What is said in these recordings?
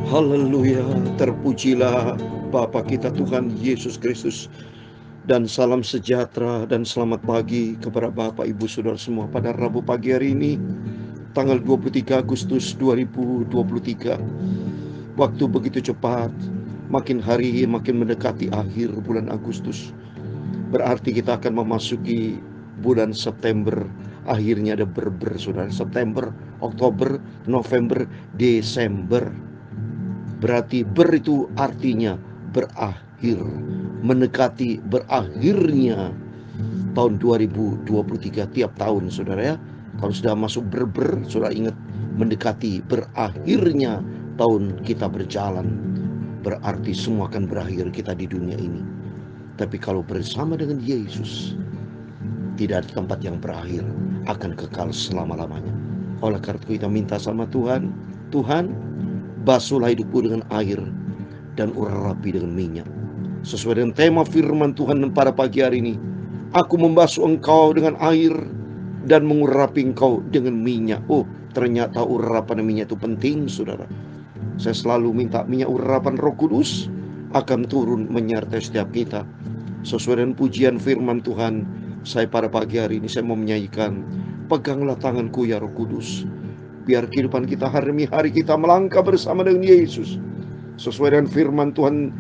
Haleluya, terpujilah Bapa kita Tuhan Yesus Kristus. Dan salam sejahtera dan selamat pagi kepada Bapak Ibu Saudara semua pada Rabu pagi hari ini, tanggal 23 Agustus 2023. Waktu begitu cepat, makin hari makin mendekati akhir bulan Agustus. Berarti kita akan memasuki bulan September. Akhirnya ada saudara. September, Oktober, November, Desember. Berarti itu artinya berakhir, mendekati berakhirnya tahun 2023 tiap tahun, saudara ya. Kalau sudah masuk saudara ingat mendekati berakhirnya tahun kita berjalan. Berarti semua akan berakhir kita di dunia ini. Tapi kalau bersama dengan Yesus, tidak ada tempat yang berakhir, akan kekal selama-lamanya. Oleh karena itu kita minta sama Tuhan, Tuhan, basuhlah hidupku dengan air dan urapi dengan minyak. Sesuai dengan tema firman Tuhan pada pagi hari ini, aku membasuh engkau dengan air dan mengurapi engkau dengan minyak. Oh, ternyata urapan minyak itu penting, saudara. Saya selalu minta minyak urapan Roh Kudus akan turun menyertai setiap kita. Sesuai dengan pujian firman Tuhan, saya pada pagi hari ini saya mau menyanyikan, peganglah tanganku ya Roh Kudus. Biar kehidupan kita hari demi hari kita melangkah bersama dengan Yesus. Sesuai dengan firman Tuhan,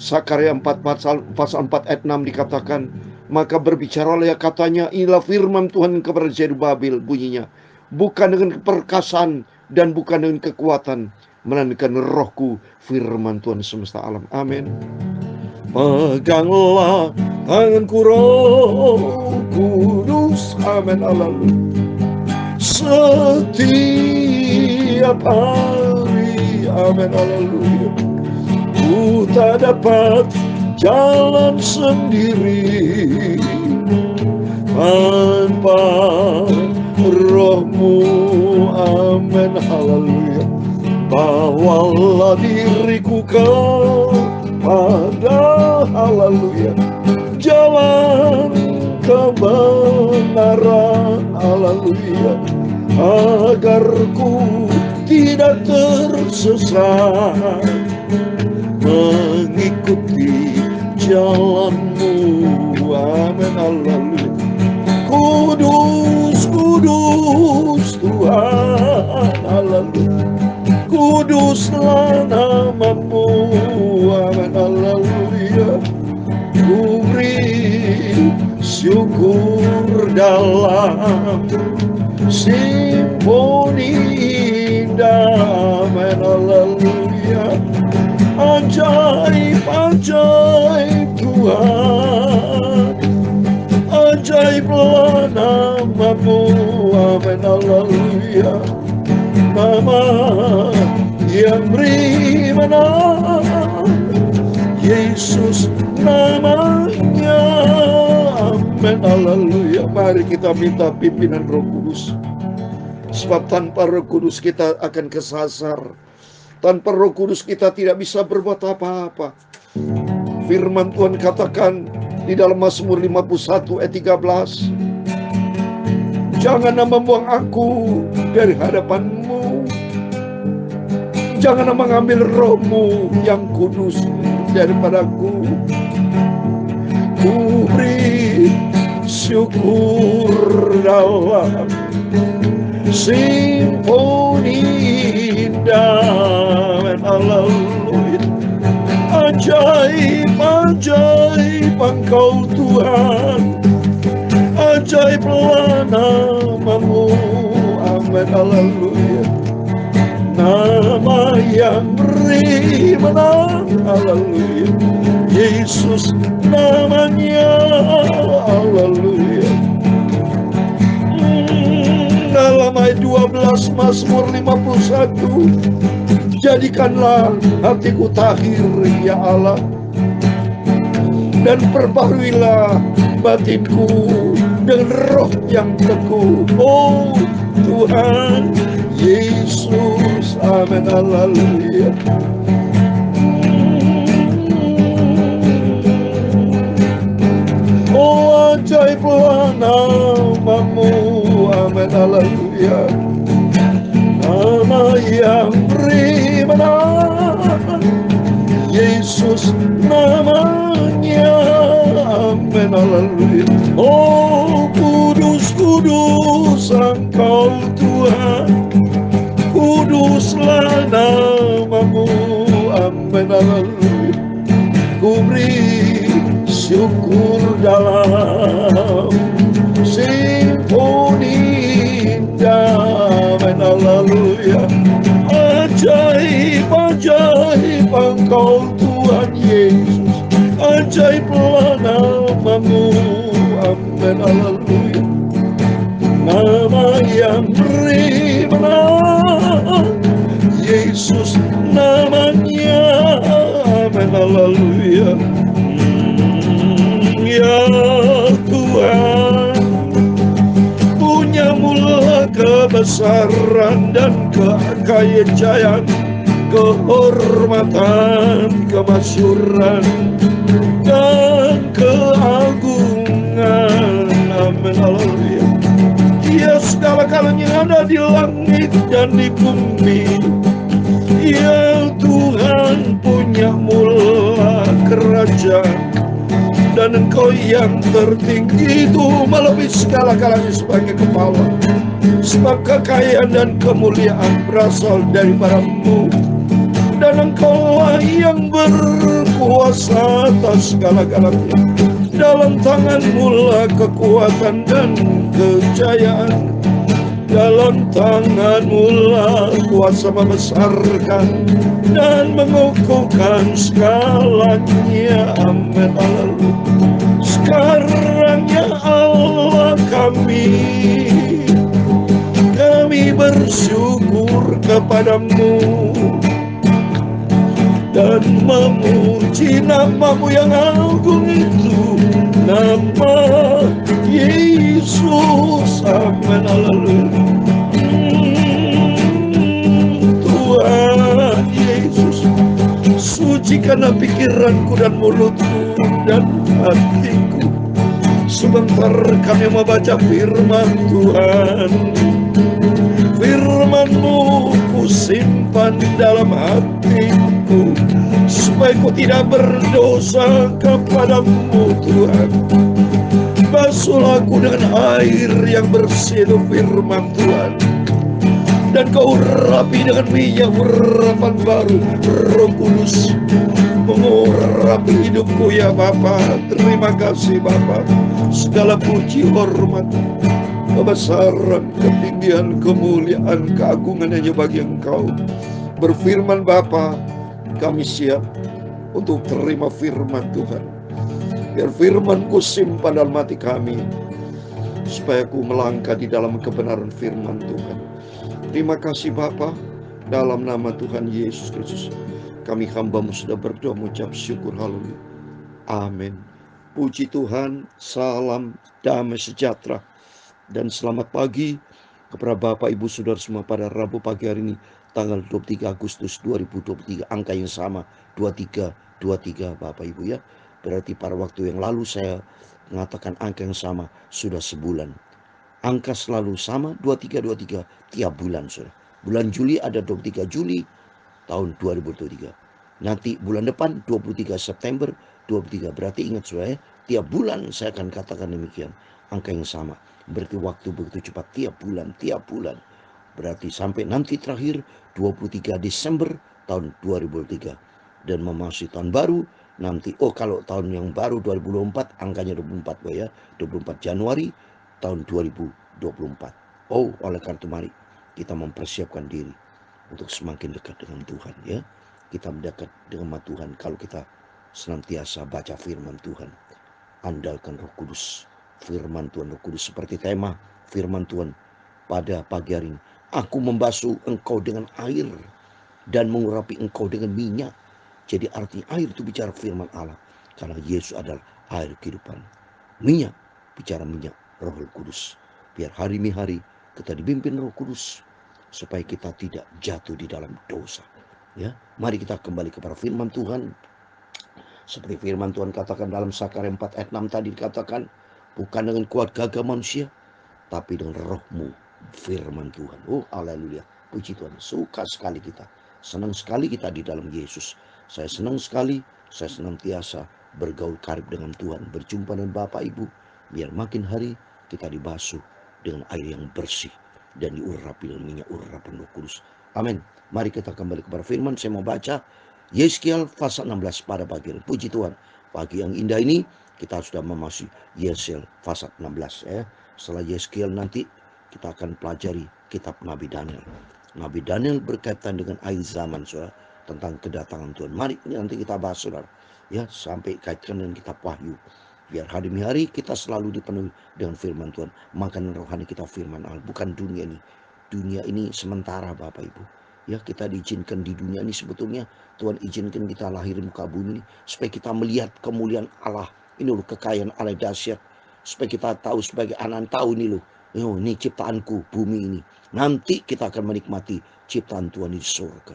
Sakarya 4 pasal 4 ayat 6 dikatakan, maka berbicaralah katanya, inilah firman Tuhan kepada Zerubabel, bunyinya, bukan dengan keperkasaan dan bukan dengan kekuatan, melainkan rohku, firman Tuhan semesta alam. Amin. Peganglah tanganku Roh Kudus. Amin. Haleluya. Setiap hari, amin, haleluya, ku tak dapat jalan sendiri tanpa rohmu, amin, haleluya. Bawalah diriku kepada, haleluya, jalan kebenaran, haleluya, agar ku tidak tersesat mengikuti jalanmu, amin, haleluya. Kudus, kudus Tuhan, haleluya, kuduslah namamu, amin, haleluya. Ku beri syukur dalam simfoni damai, haleluya. Ajaib, ajaib Tuhan, ajaiblah namamu, amin, haleluya. Nama yang beri menang, Yesus namanya, amin, haleluya. Mari kita minta pimpinan Roh Kudus. Sebab tanpa Roh Kudus kita akan kesasar. Tanpa Roh Kudus kita tidak bisa berbuat apa-apa. Firman Tuhan katakan di dalam Mazmur 51 ayat 13, janganlah membuang aku dari hadapanmu, janganlah mengambil rohmu yang kudus daripadaku. Ku beri syukur dalam simfoni damai, haleluya. Ajaib, ajaib Engkau Tuhan, ajaiblah namamu, amin, haleluya. Nama yang beri menang, haleluya. Yesus namanya, haleluya. Dalam ayat 12 Mazmur 51, jadikanlah hatiku tahir ya Allah, dan perbaharuilah batinku dengan roh yang teguh. Oh Tuhan Yesus, amin, haleluya. Oh ajaiblah namamu, amin, haleluya. Nama yang beri menang. Yesus namanya, amin, haleluya. Oh kudus, kudus Engkau Tuhan, kuduslah namamu, amin, haleluya. Ku beri syukur dalam simfoni indah, amin, haleluya. Ajaib, ajaib Engkau Tuhan Yesus, ajaiblah namamu, amin, haleluya. Nama yang beri menang, Yesus namanya, amin, haleluya. Ya Tuhan, punya mula kebesaran dan kekayaan, kehormatan, kemasyuran, dan keagungan, amin, haleluya. Ya segala-galanya ada di langit dan di bumi, ya Tuhan punya mula kerajaan, dan Engkau yang tertinggi itu melebihi segala-galanya sebagai kepala. Sebab kekayaan dan kemuliaan berasal daripadamu, dan Engkaulah yang berkuasa atas segala-galanya. Dalam tanganmu lah kekuatan dan kejayaan, dalam tanganmu lah kuasa membesarkan dan mengukuhkan segalanya, amin, haleluya. Sekarang ya Allah kami bersyukur kepadamu dan memuji namamu yang agung itu, nama Yesus, amin, haleluya. Tuhan Yesus, sucikanlah pikiranku dan mulutku dan hatiku. Sebentar kami membaca firman Tuhan. Firman-Mu ku simpan dalam hatiku, supaya ku tidak berdosa kepadamu Tuhan. Basuhlah aku dengan air yang bersih itu firman Tuhan, dan Kau urapi dengan minyak urapan baru Roh Kudus, mengurapi hidupku ya Bapa. Terima kasih Bapa. Segala puji, hormat, kebesaran, ketinggian, kemuliaan, keagungan hanya bagi Engkau. Berfirman Bapa, kami siap untuk terima firman Tuhan. Biar firman-Ku simpan dalam hati kami, supaya ku melangkah di dalam kebenaran firman Tuhan. Terima kasih Bapa, dalam nama Tuhan Yesus Kristus kami hamba-Mu sudah berdoa mengucap syukur, haleluya, amin. Puji Tuhan, salam damai sejahtera dan selamat pagi kepada Bapak Ibu Saudara semua pada Rabu pagi hari ini, tanggal 23 Agustus 2023, angka yang sama 2323 Bapak Ibu ya. Berarti pada waktu yang lalu saya mengatakan angka yang sama sudah sebulan. Angka selalu sama 2323 tiap bulan Saudara. Bulan Juli ada 23 Juli tahun 2023. Nanti bulan depan 23 September 23. Berarti ingat Saudara ya, tiap bulan saya akan katakan demikian. Angka yang sama. Berarti waktu begitu cepat tiap bulan. Berarti sampai nanti terakhir 23 Desember tahun 2023. Dan memasuki tahun baru nanti, kalau tahun yang baru 2024 angkanya 24 ya, 24 Januari tahun 2024. Oleh karena itu mari kita mempersiapkan diri untuk semakin dekat dengan Tuhan ya. Kita mendekat dengan Tuhan kalau kita senantiasa baca firman Tuhan, andalkan Roh Kudus. Firman Tuhan, Roh Kudus, seperti tema firman Tuhan pada pagi hari ini. Aku membasuh engkau dengan air dan mengurapi engkau dengan minyak. Jadi arti air itu bicara firman Allah, karena Yesus adalah air kehidupan. Minyak bicara minyak Roh Kudus. Biar hari demi hari kita dipimpin Roh Kudus, supaya kita tidak jatuh di dalam dosa ya. Mari kita kembali kepada firman Tuhan. Seperti firman Tuhan katakan dalam Sakaria 4 ayat 6 tadi, dikatakan bukan dengan kuat gagah manusia, tapi dengan rohmu, firman Tuhan. Haleluya, puji Tuhan. Suka sekali kita Senang sekali kita di dalam Yesus. Saya senang sekali, saya senantiasa bergaul karib dengan Tuhan, berjumpa dengan Bapak Ibu, biar makin hari kita dibasuh dengan air yang bersih dan diurapi dengan minyak urapan Roh Kudus. Amin. Mari kita kembali kepada firman. Saya mau baca Yeskiel pasal 16 pada pagi ini. Puji Tuhan, pagi yang indah ini kita sudah memasuki Yeskiel pasal 16 ya. Setelah Yeskiel nanti kita akan pelajari kitab Nabi Daniel. Nabi Daniel berkaitan dengan akhir zaman, saudara, tentang kedatangan Tuhan. Mari nanti kita bahas, saudara, ya, sampai kaitkan dengan kitab Wahyu. Biar hari demi hari kita selalu dipenuhi dengan firman Tuhan. Makanan rohani kita firman Allah, bukan dunia ini. Dunia ini sementara, Bapak Ibu. Ya, kita diizinkan di dunia ini, sebetulnya Tuhan izinkan kita lahir di muka bumi ini supaya kita melihat kemuliaan Allah. Ini loh kekayaan Allah dahsyat. Supaya kita tahu sebagai anak tahu ini loh. Oh, ini ciptaanku, bumi ini. Nanti kita akan menikmati ciptaan Tuhan di surga.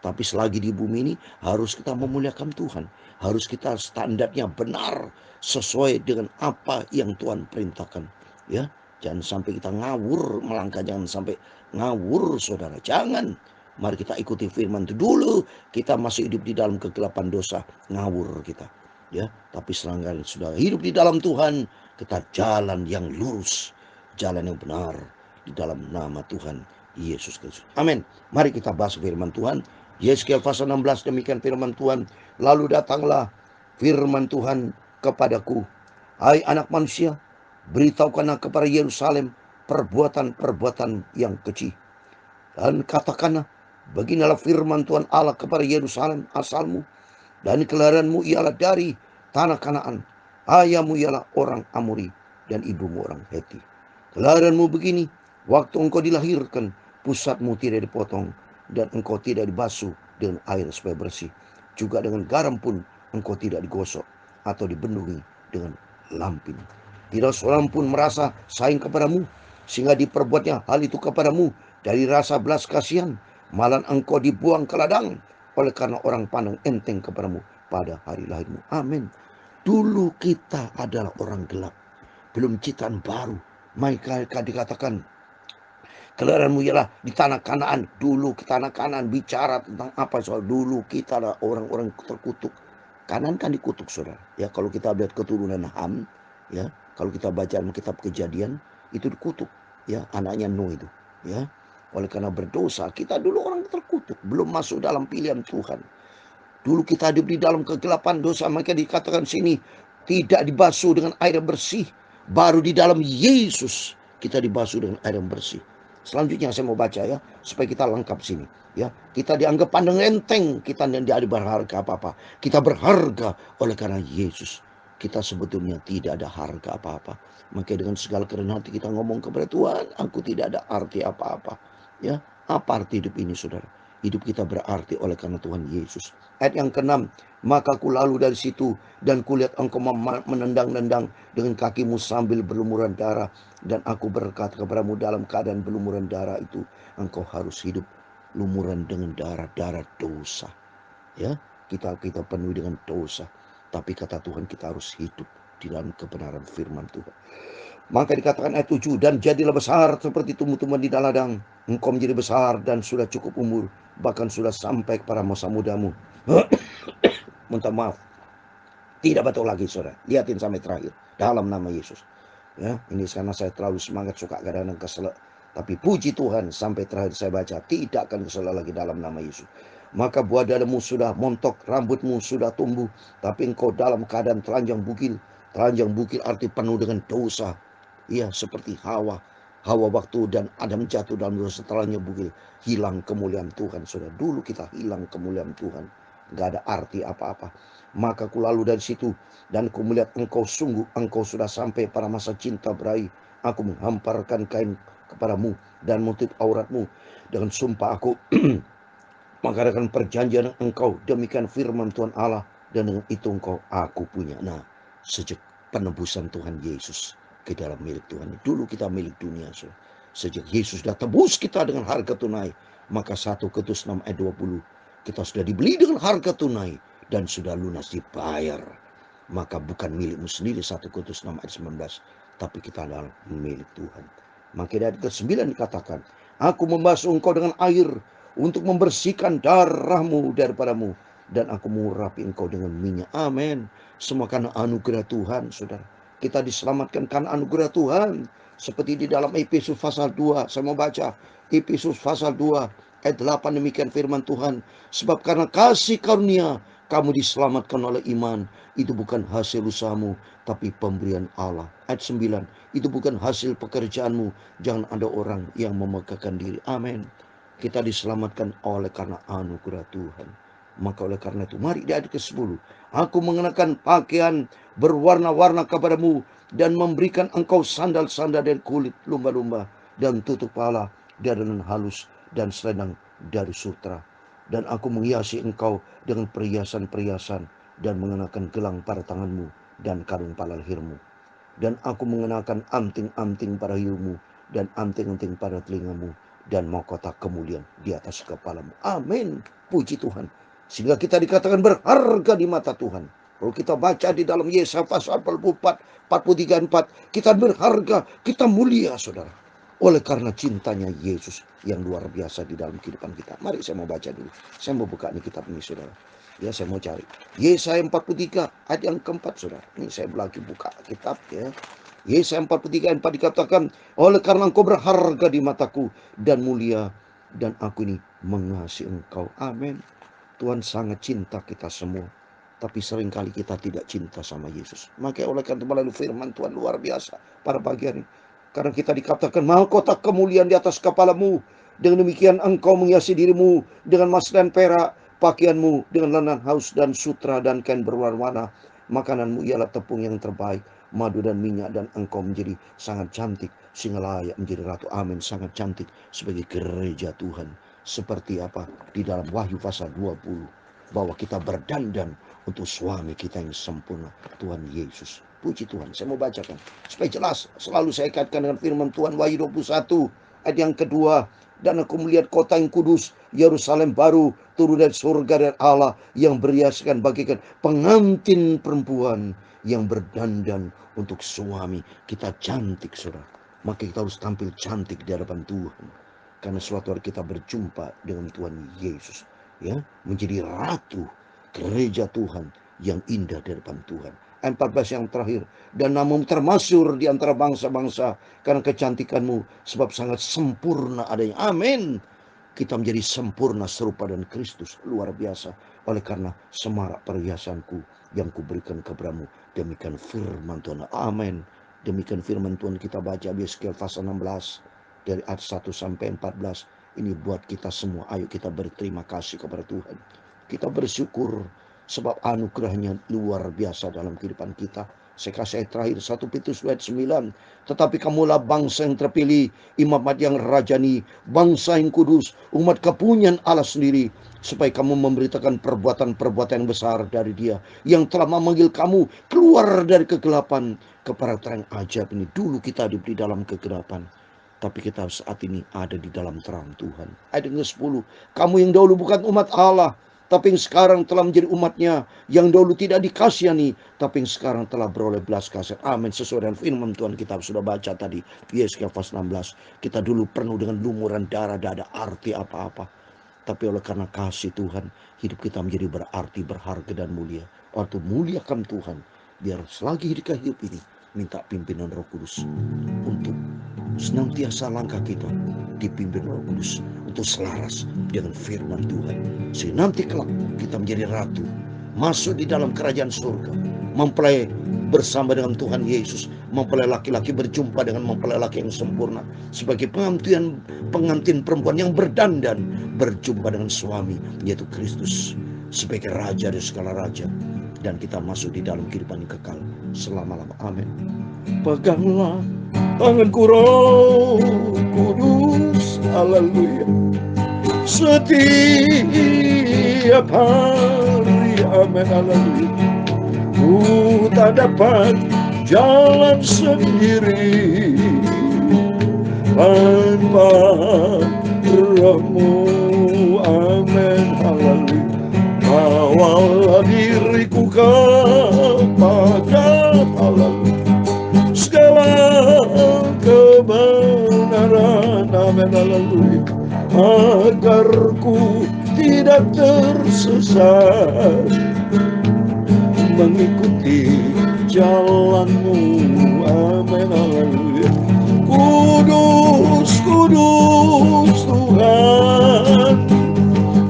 Tapi selagi di bumi ini harus kita memuliakan Tuhan. Harus kita standarnya benar sesuai dengan apa yang Tuhan perintahkan. Ya, jangan sampai kita ngawur melangkah, jangan sampai ngawur, saudara. Jangan. Mari kita ikuti firman itu dulu. Kita masih hidup di dalam kegelapan dosa, ngawur kita. Ya, tapi selangkah sudah hidup di dalam Tuhan, kita jalan yang lurus, jalan yang benar di dalam nama Tuhan Yesus Kristus. Amin. Mari kita bahas firman Tuhan. Yeskiel pasal 16, demikian firman Tuhan. Lalu datanglah firman Tuhan kepadaku. Hai anak manusia, beritahukanlah kepada Yerusalem perbuatan-perbuatan yang keji. Dan katakanlah, beginilah firman Tuhan Allah kepada Yerusalem asalmu, dan kelahiranmu ialah dari tanah Kanaan. Ayahmu ialah orang Amori, dan ibumu orang Heti. Kelahiranmu begini, waktu engkau dilahirkan, pusatmu tidak dipotong, dan engkau tidak dibasuh dengan air supaya bersih. Juga dengan garam pun engkau tidak digosok atau dibendungi dengan lampin. Tidak seorang pun merasa sayang kepadamu, sehingga diperbuatnya hal itu kepadamu dari rasa belas kasihan. Malah engkau dibuang ke ladang oleh karena orang pandang enteng kepadamu pada hari lahirmu. Amin. Dulu kita adalah orang gelap, belum ciptaan baru. Mereka dikatakan kelahiranmu ialah di tanah Kanaan. Dulu kita tanah Kanaan bicara tentang apa? Soal dulu kita adalah orang-orang terkutuk. Kanan kan dikutuk, saudara. Ya, kalau kita lihat keturunan Ham, ya, kalau kita baca kitab Kejadian, itu dikutuk. Ya, anaknya Nuh itu. Ya, oleh karena berdosa, kita dulu orang terkutuk, belum masuk dalam pilihan Tuhan. Dulu kita hidup di dalam kegelapan dosa, maka dikatakan sini tidak dibasuh dengan air yang bersih. Baru di dalam Yesus kita dibasuh dengan air yang bersih. Selanjutnya saya mau baca ya, supaya kita lengkap sini. Ya, kita dianggap pandang enteng, kita tidak berharga apa-apa. Kita berharga oleh karena Yesus. Kita sebetulnya tidak ada harga apa-apa. Maka dengan segala kerendahan hati kita ngomong kepada Tuhan, aku tidak ada arti apa-apa. Ya, apa arti hidup ini, saudara? Hidup kita berarti oleh karena Tuhan Yesus. Ayat yang ke-6, maka ku lalu dari situ dan kulihat engkau menendang-nendang dengan kakimu sambil berlumuran darah, dan aku berkata kepadamu dalam keadaan berlumuran darah itu engkau harus hidup lumuran dengan darah dosa. Ya, kita penuhi dengan dosa, tapi kata Tuhan kita harus hidup di dalam kebenaran firman Tuhan. Maka dikatakan ayat 7, dan jadilah besar seperti tumbuh-tumbuhan di ladang. Engkau menjadi besar dan sudah cukup umur, bahkan sudah sampai kepada masa mudamu. Minta maaf, tidak betul lagi, saudara. Lihatin sampai terakhir dalam nama Yesus. Ya, ini karena saya terlalu semangat, suka kadang-kadang kesel. Tapi puji Tuhan, sampai terakhir saya baca, tidak akan kesel lagi dalam nama Yesus. Maka buah dadamu sudah montok, rambutmu sudah tumbuh, tapi engkau dalam keadaan telanjang bugil. Telanjang bugil arti penuh dengan dosa. Iya, seperti Hawa. Hawa waktu dan Adam jatuh dalam dosa, setelahnya bugil. Hilang kemuliaan Tuhan, saudara. Dulu kita hilang kemuliaan Tuhan. Gak ada arti apa-apa. Maka ku lalu dari situ, dan ku melihat engkau sudah sampai pada masa cinta berahi. Aku menghamparkan kain kepadamu dan menutup auratmu dengan sumpah aku mengadakan perjanjian engkau, demikian firman Tuhan Allah, dan dengan itu engkau aku punya. Nah, sejak penebusan Tuhan Yesus ke dalam milik Tuhan, dulu kita milik dunia, so. Sejak Yesus sudah tebus kita dengan harga tunai, maka 1 Korintus 6 ayat 20, kita sudah dibeli dengan harga tunai dan sudah lunas dibayar. Maka bukan milikmu sendiri, 1 Korintus 6 ayat 19, tapi kita adalah milik Tuhan. Maka dari ke-9 dikatakan, aku membasuh engkau dengan air untuk membersihkan darahmu daripadamu, dan aku mengurapi engkau dengan minyak. Amin. Semua karena anugerah Tuhan, saudara. Kita diselamatkan karena anugerah Tuhan. Seperti di dalam Efesus pasal 2, saya mau baca Efesus pasal 2 ayat 8, demikian firman Tuhan. Sebab karena kasih karunia kamu diselamatkan oleh iman. Itu bukan hasil usahamu, tapi pemberian Allah. Ayat 9, itu bukan hasil pekerjaanmu. Jangan ada orang yang memegahkan diri. Amin. Kita diselamatkan oleh karena anugerah Tuhan. Maka oleh karena itu, mari di ayat ke-10. Aku mengenakan pakaian berwarna-warna kepadamu, dan memberikan engkau sandal-sandal dari kulit lumba-lumba, dan tutup kepala dari linen halus, dan selendang dari sutra. Dan aku menghiasi engkau dengan perhiasan-perhiasan, dan mengenakan gelang pada tanganmu, dan kalung pada lehermu. Dan aku mengenakan anting-anting pada hidungmu, dan anting-anting pada telingamu, dan mahkota kemuliaan di atas kepalamu. Amin. Puji Tuhan. Sehingga kita dikatakan berharga di mata Tuhan. Kalau kita baca di dalam Yesaya pasal 44, 43, 4, kita berharga, kita mulia, saudara. Oleh karena cintanya Yesus yang luar biasa di dalam kehidupan kita. Mari saya mau baca dulu. Saya mau buka ini kitab ini, saudara. Ya, saya mau cari Yesaya 43 ayat yang keempat, saudara. Ini saya lagi buka kitab ya. Yesaya 43 ayat 4 dikatakan, oleh karena engkau berharga di mataku dan mulia, dan aku ini mengasihi engkau. Amin. Tuhan sangat cinta kita semua, tapi seringkali kita tidak cinta sama Yesus. Maka oleh karena itu melalui firman Tuhan luar biasa pada pagi hari, karena kita dikatakan mahkota kemuliaan di atas kepalamu, dengan demikian engkau menghiasi dirimu dengan emas dan perak, pakaianmu dengan lenan haus dan sutra dan kain berwarna-warna, makananmu ialah tepung yang terbaik, madu dan minyak, dan engkau menjadi sangat cantik sehingga layak menjadi ratu. Amin. Sangat cantik sebagai gereja Tuhan. Seperti apa di dalam Wahyu pasal 20, bahwa kita berdandan untuk suami kita yang sempurna, Tuhan Yesus. Puji Tuhan. Saya mau bacakan supaya jelas. Selalu saya kaitkan dengan firman Tuhan. Wahyu 21 ayat yang kedua. Dan aku melihat kota yang kudus, Yerusalem baru, turun dari surga dari Allah, yang berhiaskan bagaikan pengantin perempuan yang berdandan untuk suami. Kita cantik, saudara. Maka kita harus tampil cantik di hadapan Tuhan. Karena suatu hari kita berjumpa dengan Tuhan Yesus, ya, menjadi ratu gereja Tuhan yang indah di depan Tuhan. Ayat 14 yang terakhir, dan namamu termasyhur di antara bangsa-bangsa karena kecantikanmu, sebab sangat sempurna adanya. Amin. Kita menjadi sempurna serupa dengan Kristus. Luar biasa. Oleh karena semarak perhiasanku yang kuberikan kepadamu. Demikian firman Tuhan. Amin. Demikian firman Tuhan kita baca Yesaya pasal 16 dari ayat 1 sampai 14. Ini buat kita semua. Ayo kita berterima kasih kepada Tuhan. Kita bersyukur sebab anugerahnya luar biasa dalam kehidupan kita. Saya kasih ayat terakhir 1 Petrus ayat 9. Tetapi kamulah bangsa yang terpilih, imamat yang rajani, bangsa yang kudus, umat kepunyaan Allah sendiri, supaya kamu memberitakan perbuatan-perbuatan yang besar dari Dia yang telah memanggil kamu keluar dari kegelapan kepada terang ajaib ini. Dulu kita di dalam kegelapan, tapi kita saat ini ada di dalam terang Tuhan. Ayat ke-10, kamu yang dahulu bukan umat Allah, tapi yang sekarang telah menjadi umatnya, yang dahulu tidak dikasihani, tapi yang sekarang telah beroleh belas kasihan. Amin. Sesuai dengan firman Tuhan kita sudah baca tadi, Yesaya pasal 16. Kita dulu penuh dengan lumuran darah, tidak ada arti apa-apa. Tapi oleh karena kasih Tuhan, hidup kita menjadi berarti, berharga, dan mulia. Waktu muliakan Tuhan, biar selagi hidup ini, minta pimpinan Roh Kudus untuk senantiasa langkah kita dipimpin Roh Kudus, untuk selaras dengan firman Tuhan, sehingga nanti kelak kita menjadi ratu, masuk di dalam kerajaan surga, mempelai bersama dengan Tuhan Yesus, mempelai laki-laki berjumpa dengan mempelai laki yang sempurna, sebagai pengantin perempuan yang berdandan berjumpa dengan suami, yaitu Kristus, sebagai raja dari segala raja, dan kita masuk di dalam kehidupan yang kekal selama-lama. Amin. Peganglah tanganku Roh Kudus, haleluya, setiap hari, amin, haleluya. Ku tak dapat jalan sendiri tanpa Roh-Mu, amin, haleluya. Bawalah diriku kepada, haleluya, segala kebenaran, amin, haleluya. agar ku tidak tersesat, mengikuti jalan-Mu. Amin, haleluya. Kudus, kudus Tuhan,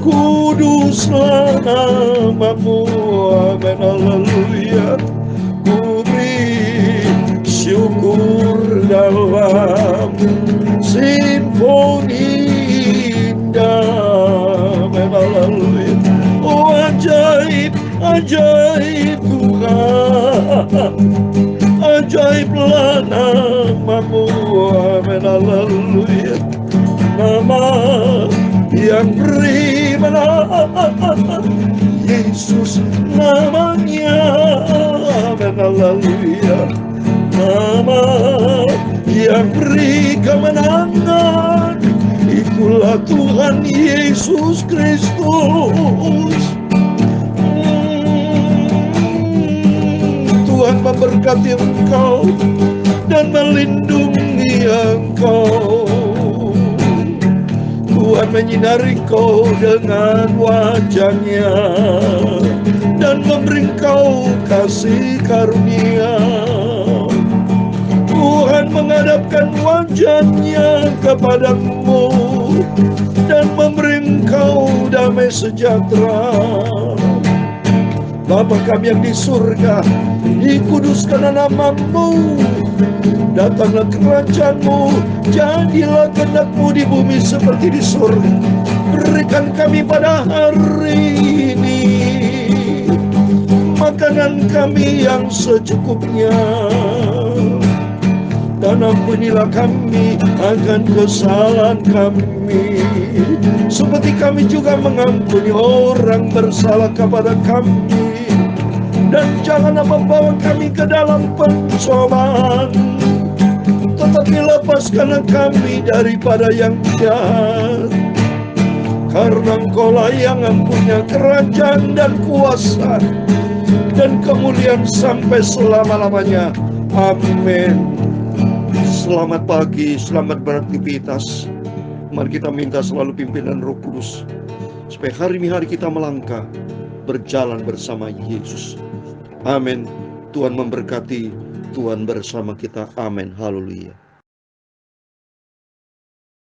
kuduslah nama-Mu. Amin, haleluya. Ku beri syukur dalam simfoni indah. Amin, haleluya. Oh, ajaib, ajaib Tuhan, ajaiblah nama-Mu. Amin, haleluya. Nama yang beri menang, Yesus namanya. Amin, haleluya. Nama yang beri kemenangan, itulah Tuhan Yesus Kristus. Tuhan memberkati engkau dan melindungi engkau. Tuhan menyinari engkau dengan wajah-Nya dan memberi engkau kasih karunia. Tuhan menghadapkan wajah-Nya kepadamu dan memberi engkau damai sejahtera. Bapa kami yang di surga, dikuduskanlah nama-Mu, datanglah kerajaan-Mu, jadilah kehendak-Mu di bumi seperti di surga. Berikan kami pada hari ini makanan kami yang secukupnya, dan ampunilah kami akan kesalahan kami, seperti kami juga mengampuni orang bersalah kepada kami. Dan janganlah membawa kami ke dalam pencobaan, tetapi lepaskanlah kami daripada yang jahat. Karena Engkau-lah yang mempunyai kerajaan dan kuasa dan kemuliaan sampai selama-lamanya. Amin. Selamat pagi, selamat beraktivitas. Mari kita minta selalu pimpinan Roh Kudus, supaya hari-hari kita melangkah berjalan bersama Yesus. Amin. Tuhan memberkati, Tuhan bersama kita. Amin. Haleluya.